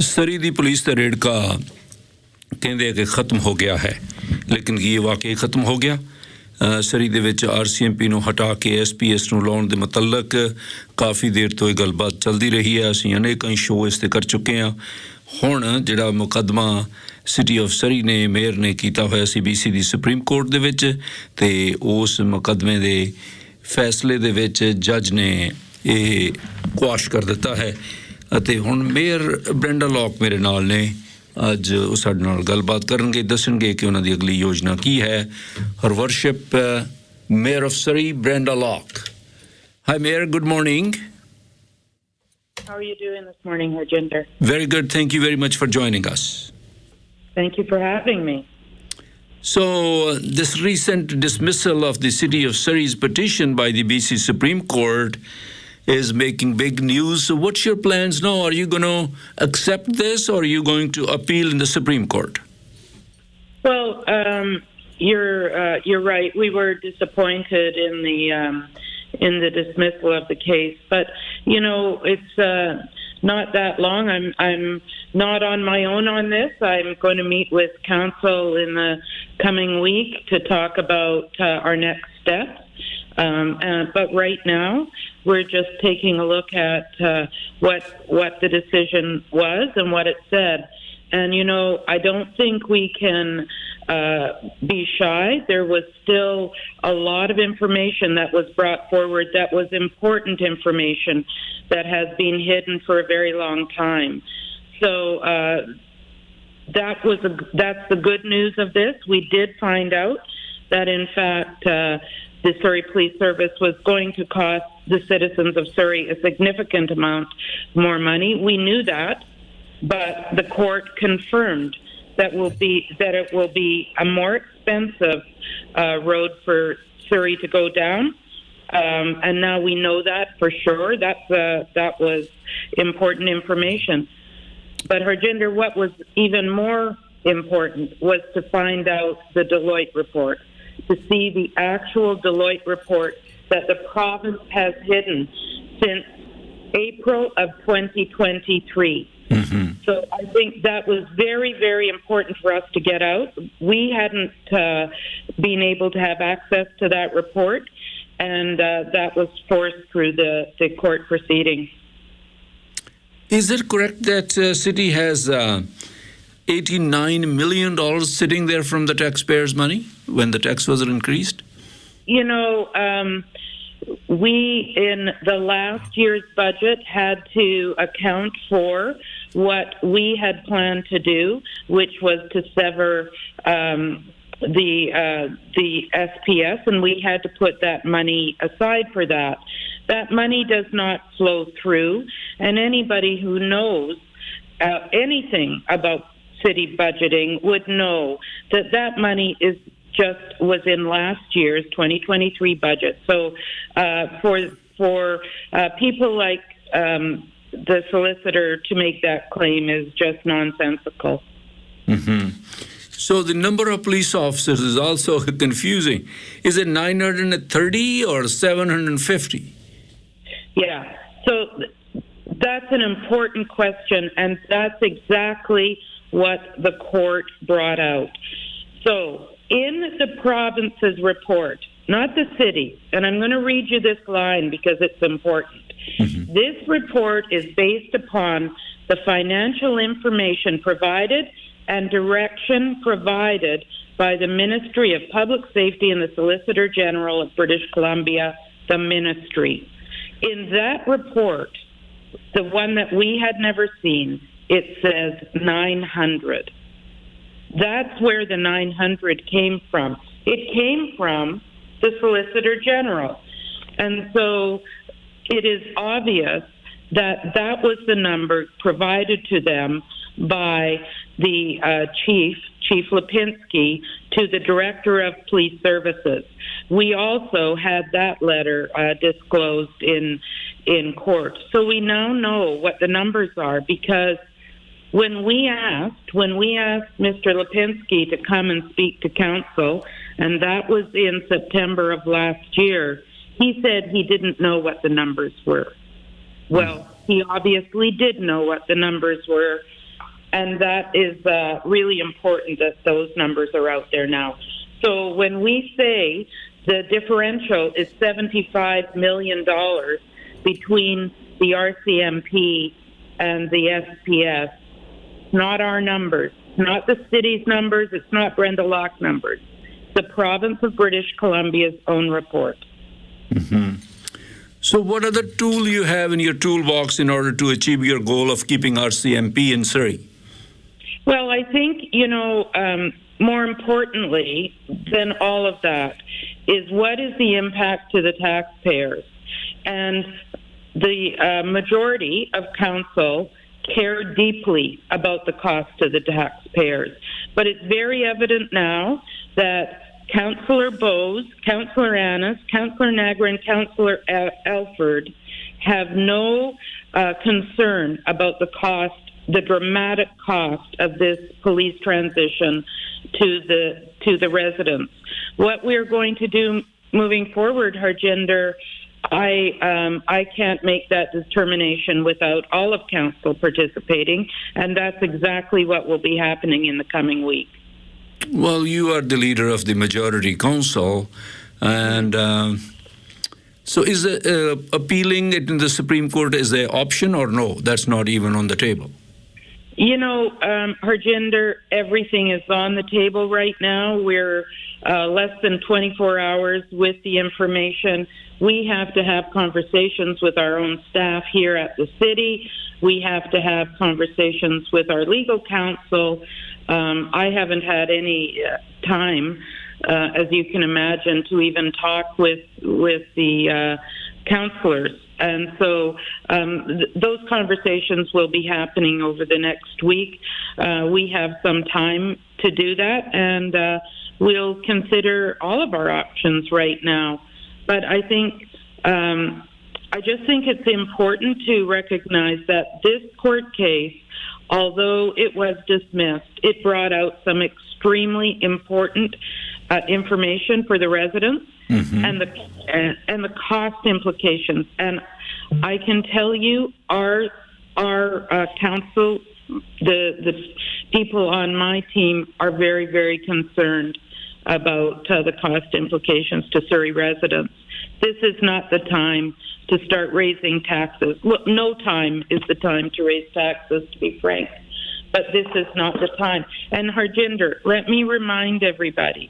सरी दी पुलिस का रेड का कहते कि ख़त्म हो गया है, लेकिन ये वाकई ख़त्म हो गया। सरी दे विच RCMP ਨੂੰ ਹਟਾ ਕੇ SPS ਨੂੰ ਲਾਉਣ ਦੇ ਮੁਤਲਕ ਕਾਫੀ ਦੇਰ ਤੋਂ ਇਹ ਗੱਲਬਾਤ ਚੱਲਦੀ ਰਹੀ ਹੈ। ਅਸੀਂ ਅਨੇਕਾਂ ਸ਼ੋਅ ਇਸ ਤੇ ਕਰ ਚੁੱਕੇ ਹਾਂ। ਹੁਣ ਜਿਹੜਾ ਮੁਕੱਦਮਾ ਸਿਟੀ ਆਫ ਸਰੀ ਨੇ ਮੇਅਰ ਨੇ ਕੀਤਾ ਹੋਇਆ ਸੀ BC ਦੀ ਸੁਪਰੀਮ ਕੋਰਟ ਦੇ ਵਿੱਚ, ਤੇ ਉਸ ਮੁਕੱਦਮੇ ਦੇ ਫੈਸਲੇ ਦੇ ਵਿੱਚ ਜੱਜ ਨੇ ਇਹ ਕੁਆਸ਼ ਕਰ ਦਿੱਤਾ ਹੈ। ਅਤੇ ਹੁਣ ਮੇਅਰ ਬ੍ਰੈਂਡਾ ਲੌਕ ਮੇਰੇ ਨਾਲ ਨੇ। ਅੱਜ ਉਹ ਸਾਡੇ ਨਾਲ ਗੱਲਬਾਤ ਕਰਨਗੇ, ਦੱਸਣਗੇ ਕਿ ਉਹਨਾਂ ਦੀ ਅਗਲੀ ਯੋਜਨਾ ਕੀ ਹੈ। Her worship mayor of Surrey Brenda Locke. Hi mayor, good morning. How are you doing this morning, Harjinder? Very good. Thank you very much for joining us. Thank you for having me. So, this recent dismissal of the City of Surrey's petition by the BC Supreme Court is making big news. So what's your plans now? Are you going to accept this, or are you going to appeal in the Supreme Court? Well, you're right. We were disappointed in the dismissal of the case, but you know, it's not that long. I'm not on my own on this. I'm going to meet with counsel in the coming week to talk about our next steps. But right now, we're just taking a look at what the decision was and what it said. And, you know, I don't think we can be shy. There was still a lot of information that was brought forward that was important information that has been hidden for a very long time. So that's the good news of this. We did find out that, in fact, the Surrey Police Service was going to cost the citizens of Surrey a significant amount more money. We knew that. But the court confirmed that it will be a more expensive road for Surrey to go down, and now we know that for sure. That was important information. But Harjinder, what was even more important was to find out the Deloitte report, to see the actual Deloitte report that the province has hidden since April of 2023. Mm-hmm. So I think that was very, very important for us to get out. We hadn't been able to have access to that report, and that was forced through the court proceeding. Is it correct that city has $89 million sitting there from the taxpayers' money when the tax was increased? You know, we in the last year's budget had to account for what we had planned to do, which was to sever the SPS, and we had to put that money aside for that. That money does not flow through, and anybody who knows anything about city budgeting would know that that money was in last year's 2023 budget. So for people like the solicitor to make that claim is just nonsensical. Mm-hmm. So the number of police officers is also confusing. Is it 930 or 750? Yeah, so that's an important question, and that's exactly what the court brought out. So in the province's report, not the city, and I'm going to read you this line because it's important. Mm-hmm. This report is based upon the financial information provided and direction provided by the Ministry of Public Safety and the Solicitor General of British Columbia, the Ministry. In that report, the one that we had never seen, it says 900. That's where the 900 came from. It came from the Solicitor General. And so it is obvious that that was the number provided to them by the Chief Lipinski, to the Director of Police Services. We also had that letter disclosed in court. So we now know what the numbers are, because when we asked Mr. Lipinski to come and speak to council, and that was in September of last year, he said he didn't know what the numbers were. Well, he obviously did know what the numbers were, And that is really important that those numbers are out there now. So when we say the differential is $75 million between the RCMP and the SPS, not our numbers, not the city's numbers, it's not Brenda Locke numbers, the province of British Columbia's own report. Mm-hmm. So what other tool you have in your toolbox in order to achieve your goal of keeping RCMP in Surrey? Well, I think, more importantly than all of that is what is the impact to the taxpayers? And the majority of council care deeply about the cost to the taxpayers. But it's very evident now that Councillor Bowes, Councillor Annis, Councillor Nagra, and Councillor Elford have no concern about the cost, the dramatic cost of this police transition to the residents. What we're going to do moving forward, Harjinder, I can't make that determination without all of council participating, and that's exactly what will be happening in the coming week. Well, you are the leader of the majority council, and so is appealing it in the Supreme Court is an option or no? That's not even on the table. Harjinder, everything is on the table right now. We're less than 24 hours with the information. We have to have conversations with our own staff here at the city. We have to have conversations with our legal counsel. I haven't had any time, as you can imagine, to even talk with the counselors. And so those conversations will be happening over the next week. We have some time to do that, and we'll consider all of our options right now. But I think, I just think it's important to recognize that this court case, although it was dismissed, it brought out some extremely important information for the residents. Mm-hmm. and the cost implications. And I can tell you, our council, the people on my team are very, very concerned about the cost implications to Surrey residents. This is not the time to start raising taxes. Look, no time is the time to raise taxes, to be frank. But this is not the time. And Harjinder, let me remind everybody,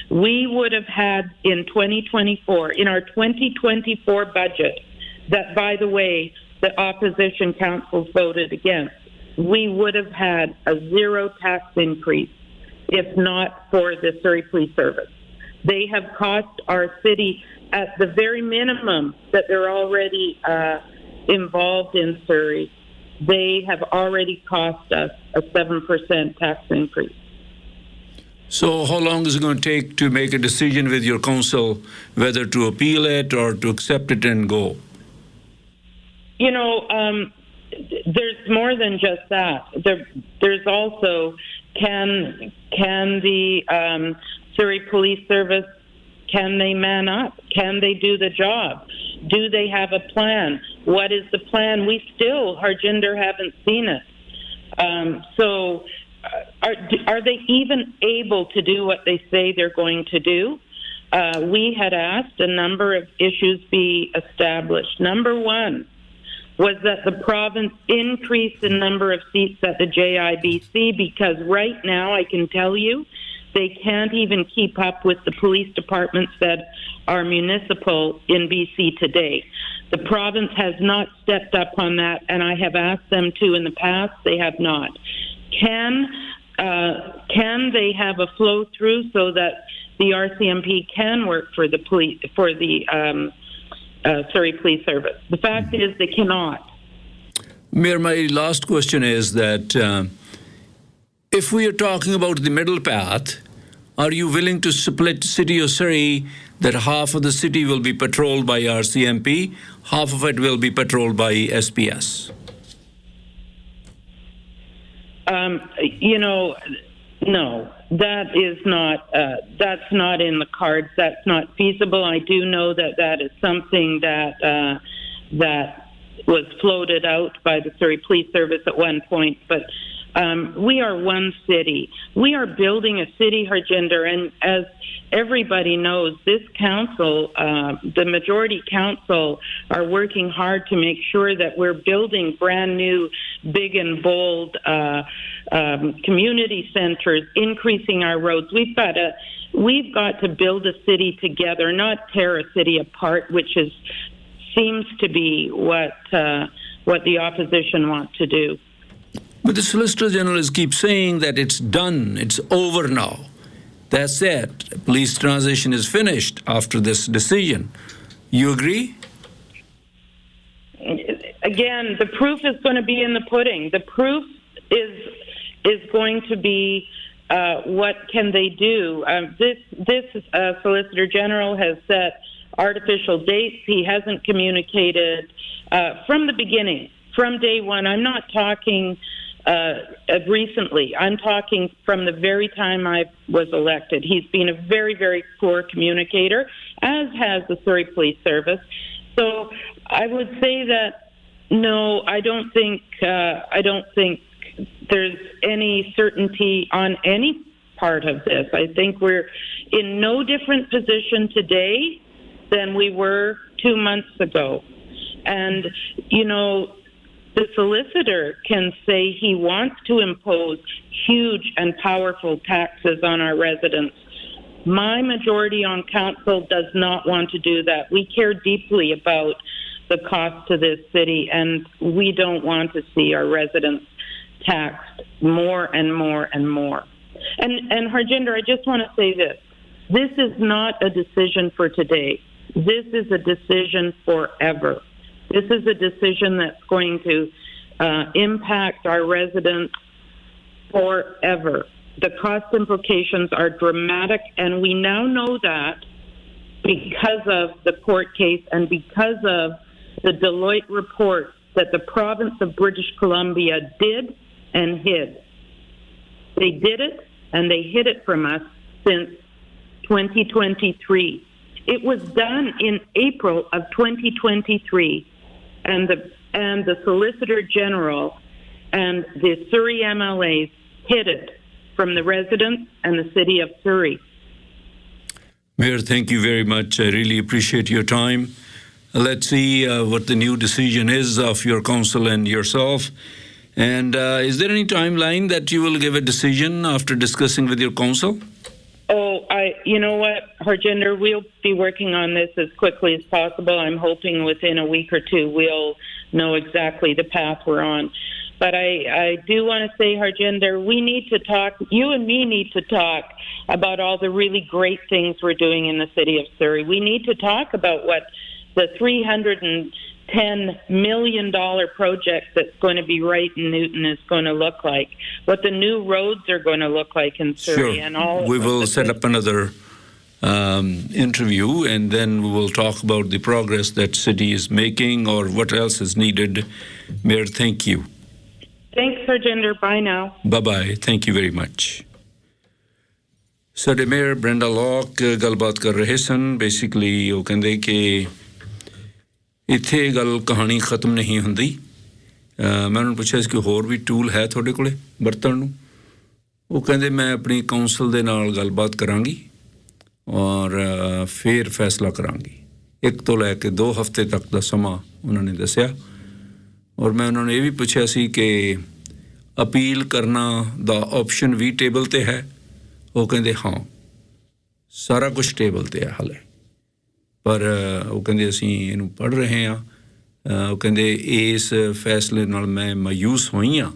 we would have had in 2024, in our 2024 budget, that, by the way, the opposition councils voted against, we would have had a zero tax increase if not for the Surrey Police Service. They have cost our city at the very minimum that they're already involved in Surrey. They have already cost us a 7% tax increase. So how long is it going to take to make a decision with your council whether to appeal it or to accept it and go? There's more than just that. There's also can the Surrey Police Service, can they man up? Can they do the job? Do they have a plan? What is the plan? We still, Harjinder, haven't seen it. Are they even able to do what they say they're going to do? We had asked a number of issues be established. Number one was that the province increase the number of seats at the JIBC, because right now I can tell you they can't even keep up with the police departments that are municipal in BC today. The province has not stepped up on that, and I have asked them to in the past. They have not. Can they have a flow through so that the RCMP can work for the police, for the Surrey Police Service? The fact is they cannot. Mayor, my last question is that if we are talking about the middle path, are you willing to split City of Surrey that half of the city will be patrolled by RCMP, half of it will be patrolled by SPS? No, that is not. That's not in the cards. That's not feasible. I do know that that is something that that was floated out by the Surrey Police Service at one point, but We are one city. We are building a city, Harjinder, and as everybody knows, this council, the majority council, are working hard to make sure that we're building brand new, big and bold community centers, increasing our roads. We've got to build a city together, not tear a city apart, which seems to be what the opposition want to do. But the Solicitor General keeps saying that it's done, it's over now. That's it. Police transition is finished after this decision. You agree? Again, the proof is going to be in the pudding. The proof is going to be what can they do. This Solicitor General has set artificial dates. He hasn't communicated from the beginning, from day one. I'm not talking recently. I'm talking from the very time I was elected. He's been a very, very poor communicator, as has the Surrey Police Service. So I would say that no, I don't think there's any certainty on any part of this. I think we're in no different position today than we were 2 months ago. And, the solicitor can say he wants to impose huge and powerful taxes on our residents. My majority on council does not want to do that. We care deeply about the cost to this city, and we don't want to see our residents taxed more and more and more. And Harjinder, I just want to say this. This is not a decision for today. This is a decision forever. This is a decision that's going to impact our residents forever. The cost implications are dramatic, and we now know that because of the court case and because of the Deloitte report that the province of British Columbia did and hid. They did it, and they hid it from us since 2023. It was done in April of 2023, and the Solicitor General and the Surrey MLAs hid it from the residents and the city of Surrey. Mayor, thank you very much. I really appreciate your time. Let's see what the new decision is of your council and yourself. And is there any timeline that you will give a decision after discussing with your council? Oh, you know what, Harjinder, we'll be working on this as quickly as possible. I'm hoping within a week or two we'll know exactly the path we're on. But I do want to say, Harjinder, we need to talk, you and me need to talk about all the really great things we're doing in the city of Surrey. We need to talk about what the $310 million project that's going to be right in Newton is going to look like, what the new roads are going to look like in Surrey. Sure. And all. We will set up another interview, and then we will talk about the progress that city is making or what else is needed. Mayor, thank you. Thanks, Harjinder. Bye now. Bye-bye. Thank you very much. ਸਾਡੇ mayor Brenda lock ਗੱਲਬਾਤ ਕਰ ਰਹੇ ਸਨ। Basically ਉਹ ਕਹਿੰਦੇ ਕਿ ਇੱਥੇ ਗੱਲ ਕਹਾਣੀ ਖਤਮ ਨਹੀਂ ਹੁੰਦੀ। ਮੈਂ ਉਹਨਾਂ ਨੂੰ ਪੁੱਛਿਆ ਸੀ ਕਿ ਹੋਰ ਵੀ ਟੂਲ ਹੈ ਤੁਹਾਡੇ ਕੋਲੇ ਵਰਤਣ ਨੂੰ। ਉਹ ਕਹਿੰਦੇ ਮੈਂ ਆਪਣੀ ਕਾਉਂਸਲ ਦੇ ਨਾਲ ਗੱਲਬਾਤ ਕਰਾਂਗੀ ਔਰ ਫਿਰ ਫੈਸਲਾ ਕਰਾਂਗੀ। 1 ਤੋਂ ਲੈ ਕੇ 2 ਹਫ਼ਤੇ ਤੱਕ ਦਾ ਸਮਾਂ ਉਹਨਾਂ ਨੇ ਦੱਸਿਆ। ਔਰ ਮੈਂ ਉਹਨਾਂ ਨੂੰ ਇਹ ਵੀ ਪੁੱਛਿਆ ਸੀ ਕਿ ਅਪੀਲ ਕਰਨਾ ਦਾ ਆਪਸ਼ਨ ਵੀ ਟੇਬਲ 'ਤੇ ਹੈ। ਉਹ ਕਹਿੰਦੇ ਹਾਂ, ਸਾਰਾ ਕੁਛ ਟੇਬਲ 'ਤੇ ਹੈ ਹਾਲੇ, ਪਰ ਉਹ ਕਹਿੰਦੇ ਅਸੀਂ ਇਹਨੂੰ ਪੜ੍ਹ ਰਹੇ ਹਾਂ। ਉਹ ਕਹਿੰਦੇ ਇਸ ਫੈਸਲੇ ਨਾਲ ਮੈਂ ਮਾਯੂਸ ਹੋਈ ਹਾਂ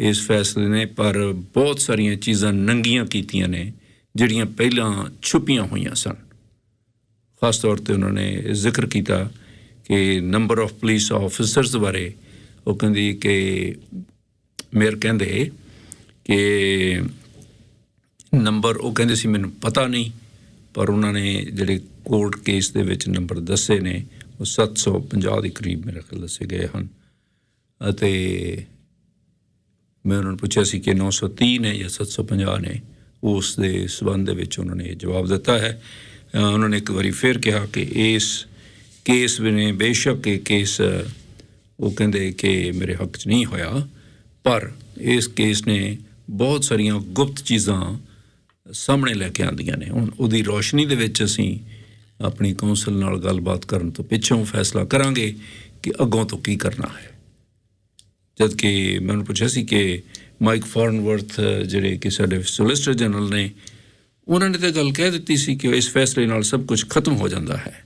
ਇਸ ਫੈਸਲੇ ਨੇ, ਪਰ ਬਹੁਤ ਸਾਰੀਆਂ ਚੀਜ਼ਾਂ ਨੰਗੀਆਂ ਕੀਤੀਆਂ ਨੇ ਜਿਹੜੀਆਂ ਪਹਿਲਾਂ ਛੁਪੀਆਂ ਹੋਈਆਂ ਸਨ। ਖਾਸ ਤੌਰ 'ਤੇ ਉਹਨਾਂ ਨੇ ਜ਼ਿਕਰ ਕੀਤਾ ਕਿ ਨੰਬਰ ਆਫ ਪੁਲਿਸ ਆਫਿਸਰਸ ਬਾਰੇ। ਉਹ ਕਹਿੰਦੀ ਕਿ ਮੇਅਰ ਕਹਿੰਦੇ ਕਿ ਨੰਬਰ, ਉਹ ਕਹਿੰਦੇ ਸੀ ਮੈਨੂੰ ਪਤਾ ਨਹੀਂ, ਪਰ ਉਹਨਾਂ ਨੇ ਜਿਹੜੇ ਕੋਰਟ ਕੇਸ ਦੇ ਵਿੱਚ ਨੰਬਰ ਦੱਸੇ ਨੇ ਉਹ 750 ਦੇ ਕਰੀਬ ਮੇਰੇ ਖਿਆਲ ਦੱਸੇ ਗਏ ਹਨ। ਅਤੇ ਮੈਂ ਉਹਨਾਂ ਨੂੰ ਪੁੱਛਿਆ ਸੀ ਕਿ 930 ਨੇ ਜਾਂ 750 ਨੇ। ਉਸ ਦੇ ਸਬੰਧ ਦੇ ਵਿੱਚ ਉਹਨਾਂ ਨੇ ਜਵਾਬ ਦਿੱਤਾ ਹੈ। ਉਹਨਾਂ ਨੇ ਇੱਕ ਵਾਰੀ ਫਿਰ ਕਿਹਾ ਕਿ ਇਸ ਕੇਸ ਨੇ ਬੇਸ਼ੱਕ ਇਹ ਕੇਸ ਉਹ ਕਹਿੰਦੇ ਕਿ ਮੇਰੇ ਹੱਕ 'ਚ ਨਹੀਂ ਹੋਇਆ, ਪਰ ਇਸ ਕੇਸ ਨੇ ਬਹੁਤ ਸਾਰੀਆਂ ਗੁਪਤ ਚੀਜ਼ਾਂ ਸਾਹਮਣੇ ਲੈ ਕੇ ਆਉਂਦੀਆਂ ਨੇ। ਹੁਣ ਉਹਦੀ ਰੌਸ਼ਨੀ ਦੇ ਵਿੱਚ ਅਸੀਂ ਆਪਣੀ ਕੌਂਸਲ ਨਾਲ ਗੱਲਬਾਤ ਕਰਨ ਤੋਂ ਪਿੱਛੋਂ ਫੈਸਲਾ ਕਰਾਂਗੇ ਕਿ ਅੱਗੋਂ ਤੋਂ ਕੀ ਕਰਨਾ ਹੈ। ਜਦ ਕਿ ਮੈਨੂੰ ਪੁੱਛਿਆ ਸੀ ਕਿ ਮਾਈਕ ਫੋਰਨਵਰਥ ਜਿਹੜੇ ਕਿ ਸਾਡੇ ਸੋਲਿਸਿਟਰ ਜਨਰਲ ਨੇ, ਉਹਨਾਂ ਨੇ ਤਾਂ ਗੱਲ ਕਹਿ ਦਿੱਤੀ ਸੀ ਕਿ ਇਸ ਫੈਸਲੇ ਨਾਲ ਸਭ ਕੁਝ ਖਤਮ ਹੋ ਜਾਂਦਾ ਹੈ।